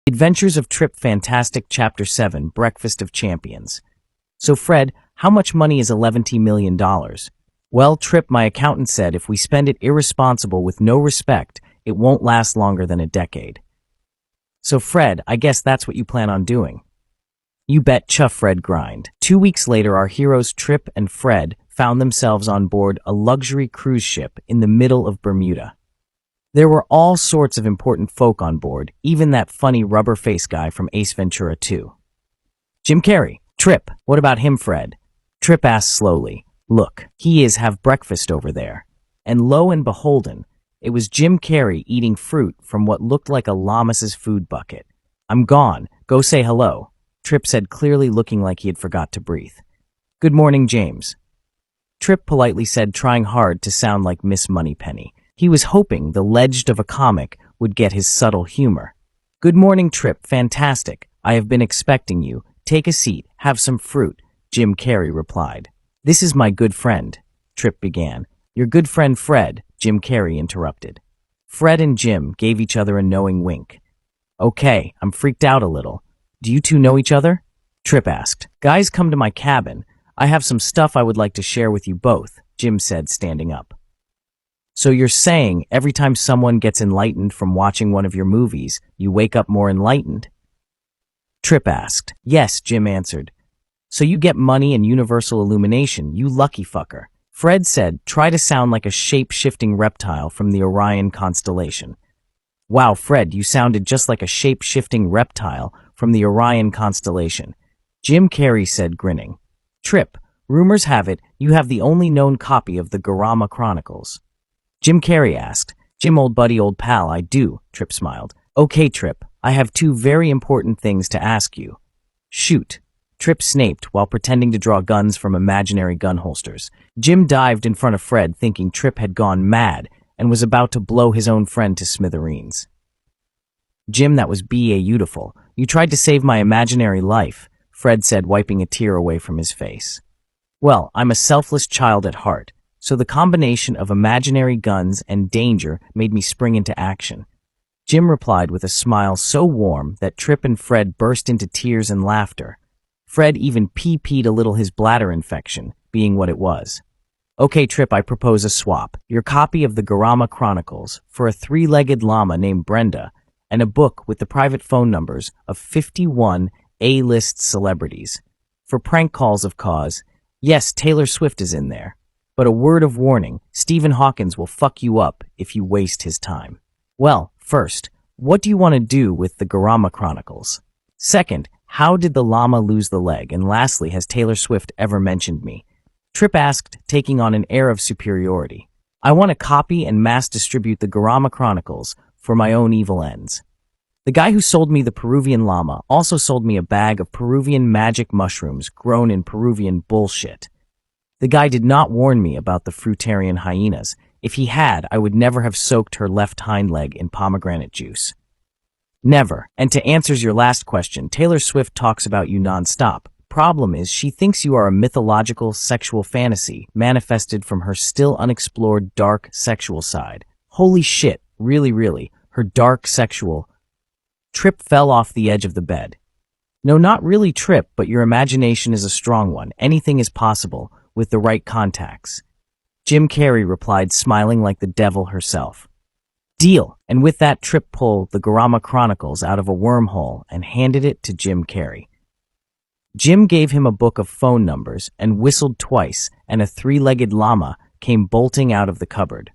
Adventures of Tripp Fantastic Chapter 7 Breakfast of Champions. So Fred, how much money is $11 million? Well, Tripp, my accountant said if we spend it irresponsible with no respect, it won't last longer than a decade. So Fred, I guess that's what you plan on doing. You betcha, Fred grind. 2 weeks later, our heroes Tripp and Fred found themselves on board a luxury cruise ship in the middle of Bermuda. There were all sorts of important folk on board, even that funny rubber face guy from Ace Ventura 2. Jim Carrey. Tripp, what about him, Fred? Tripp asked slowly. Look, he is have breakfast over there. And lo and beholden, it was Jim Carrey eating fruit from what looked like a llamas's food bucket. I'm gone. Go say hello, Tripp said, clearly looking like he had forgot to breathe. Good morning, James, Tripp politely said, trying hard to sound like Miss Moneypenny. He was hoping the legend of a comic would get his subtle humor. Good morning, Tripp. Fantastic. I have been expecting you. Take a seat. Have some fruit, Jim Carrey replied. This is my good friend, Tripp began. Your good friend Fred, Jim Carrey interrupted. Fred and Jim gave each other a knowing wink. Okay, I'm freaked out a little. Do you two know each other? Tripp asked. Guys, come to my cabin. I have some stuff I would like to share with you both, Jim said, standing up. So you're saying every time someone gets enlightened from watching one of your movies, you wake up more enlightened? Tripp asked. Yes, Jim answered. So you get money and universal illumination, you lucky fucker. Fred said, try to sound like a shape-shifting reptile from the Orion constellation. Wow, Fred, you sounded just like a shape-shifting reptile from the Orion constellation, Jim Carrey said, grinning. Tripp, rumors have it you have the only known copy of the Garama Chronicles. Jim Carrey asked. Jim, old buddy, old pal, I do, Tripp smiled. Okay, Tripp, I have two very important things to ask you. Shoot, Tripp snaped while pretending to draw guns from imaginary gun holsters. Jim dived in front of Fred, thinking Tripp had gone mad and was about to blow his own friend to smithereens. Jim, that was beautiful. You tried to save my imaginary life, Fred said, wiping a tear away from his face. Well, I'm a selfless child at heart. So the combination of imaginary guns and danger made me spring into action, Jim replied with a smile so warm that Tripp and Fred burst into tears and laughter. Fred even pee-peed a little, his bladder infection being what it was. Okay, Tripp, I propose a swap. Your copy of the Garama Chronicles for a three-legged llama named Brenda and a book with the private phone numbers of 51 A-list celebrities. For prank calls of cause, yes, Taylor Swift is in there. But a word of warning, Stephen Hawkins will fuck you up if you waste his time. Well, first, what do you want to do with the Garama Chronicles? Second, how did the llama lose the leg? And lastly, has Taylor Swift ever mentioned me? Tripp asked, taking on an air of superiority. I want to copy and mass distribute the Garama Chronicles for my own evil ends. The guy who sold me the Peruvian llama also sold me a bag of Peruvian magic mushrooms grown in Peruvian bullshit. The guy did not warn me about the fruitarian hyenas. If he had, I would never have soaked her left hind leg in pomegranate juice. Never. And to answer your last question, Taylor Swift talks about you nonstop. Problem is, she thinks you are a mythological sexual fantasy manifested from her still unexplored dark sexual side. Holy shit, really, her dark sexual. Tripp fell off the edge of the bed. No, not really, Tripp, but your imagination is a strong one. Anything is possible with the right contacts, Jim Carrey replied, smiling like the devil herself. Deal. And with that, Tripp pulled the Garama Chronicles out of a wormhole and handed it to Jim Carrey. Jim gave him a book of phone numbers and whistled twice, and a three-legged llama came bolting out of the cupboard.